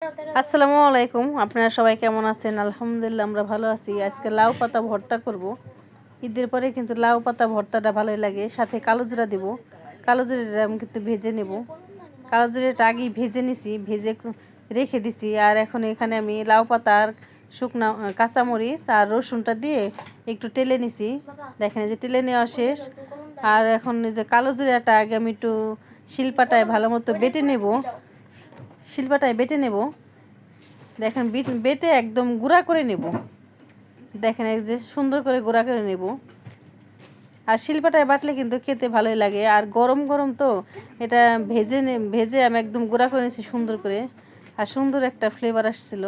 আসসালামু আলাইকুম। আপনারা সবাই কেমন আছেন? আলহামদুলিল্লাহ আমরা ভালো আছি। আজকে লাউ পাতা ভর্তা করব। ঈদের পরে কিন্তু লাউ পাতা ভর্তাটা ভালোই লাগে, সাথে কালো জিরা দেব। কালো জিরাটা আমি কিন্তু ভেজে নেব। কালো জিরাটা আগেই ভেজে নিছি, ভেজে রেখে দিছি। আর এখন এখানে আমি লাউ পাতার শুকনা কাঁচামরিচ আর রসুনটা দিয়ে একটু টেলে নিছি। দেখেন যে টেলে নেওয়া শেষ। আর এখন এই যে কালো জিরাটা আগে আমি একটু শিলপাটায় ভালো মতো বেটে নেব। শিলপাটায় বেটে নেব। দেখেন বেটে একদম গুঁড়া করে নেব। দেখেন এই যে সুন্দর করে গুঁড়া করে নেব। আর শিলপাটায় বাটলে কিন্তু খেতে ভালোই লাগে। আর গরম গরম তো এটা ভেজে আমি একদম গুঁড়া করে নিয়েছি সুন্দর করে। আর সুন্দর একটা ফ্লেভার আসছিল।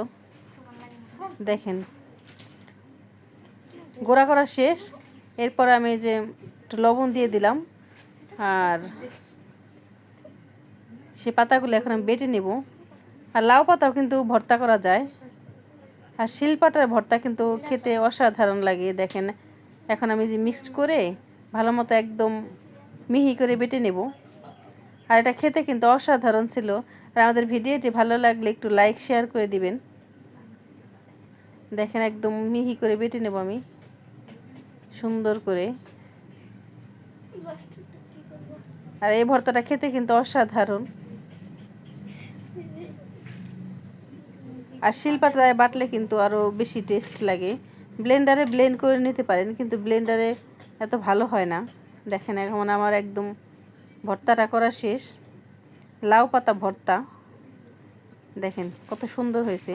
দেখেন গুঁড়া করা শেষ। এরপর আমি এই যে একটু লবণ দিয়ে দিলাম। আর সে পাতাগুলো এখন আমি বেটে নেব। আর লাউ পাতাও কিন্তু ভর্তা করা যায়। আর শিলপাটার ভর্তা কিন্তু খেতে অসাধারণ লাগে। দেখেন এখন আমি যে মিক্সড করে ভালো মতো একদম মিহি করে বেটে নেব। আর এটা খেতে কিন্তু অসাধারণ ছিল। আর আমাদের ভিডিওটি ভালো লাগলে একটু লাইক শেয়ার করে দিবেন। দেখেন একদম মিহি করে বেটে নেব আমি সুন্দর করে। আর এই ভর্তাটা খেতে কিন্তু অসাধারণ। আর শিলপাটায় বাটলে কিন্তু আরও বেশি টেস্ট লাগে। ব্লেন্ডারে ব্লেন্ড করে নিতে পারেন, কিন্তু ব্লেন্ডারে এত ভালো হয় না। দেখেন এখন আমার একদম ভর্তাটা করা শেষ। লাউ পাতা ভর্তা দেখেন কত সুন্দর হয়েছে।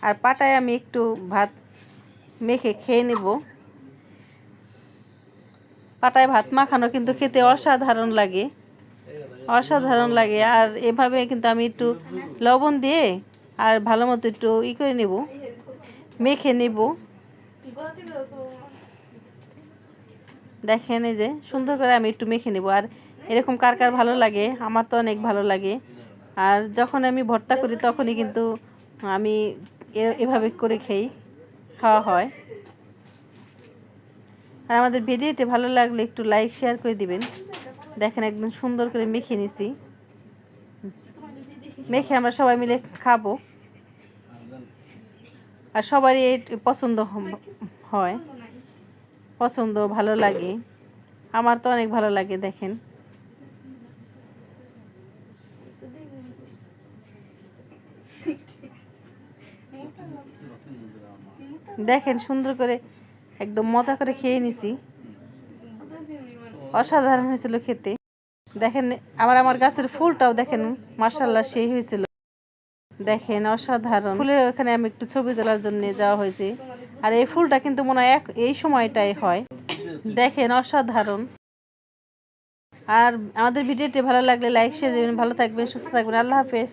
আর পাটায় আমি একটু ভাত মেখে খেয়ে নেব। পাটায় ভাত মাখানো কিন্তু খেতে অসাধারণ লাগে, অসাধারণ লাগে। আর এভাবে কিন্তু আমি একটু লবণ দিয়ে আর ভালো মতো একটু করে নেব, মেখে নেব। দেখেন এই যে সুন্দর করে আমি একটু মেখে নেব। আর এরকম কার কার ভালো লাগে? আমার তো অনেক ভালো লাগে। আর যখন আমি ভর্তা করি তখনই কিন্তু আমি এভাবে করে খাওয়া হয়। আর আমাদের ভিডিওটি ভালো লাগলে একটু লাইক শেয়ার করে দিবেন। দেখেন একদম সুন্দর করে মেখে নিছি। মেখে আমরা সবাই মিলে খাবো। আর সবারই পছন্দ হয়, পছন্দ ভালো লাগে। আমার তো অনেক ভালো লাগে। দেখেন দেখেন সুন্দর করে একদম মজা করে খেয়ে নিছি। অসাধারণ হয়েছিল খেতে। দেখেন আমার গাছের ফুলটাও দেখেন মাশাআল্লাহ সেই হয়েছিল। দেখেন অসাধারণ ফুলের ওখানে আমি একটু ছবি তোলার জন্য যাওয়া হয়েছে। আর এই ফুলটা কিন্তু মনে হয় এই সময়টাই হয়। দেখেন অসাধারণ। আর আমাদের ভিডিওটি ভালো লাগলে লাইক শেয়ার দেবেন। ভালো থাকবেন, সুস্থ থাকবেন। আল্লাহ হাফেজ।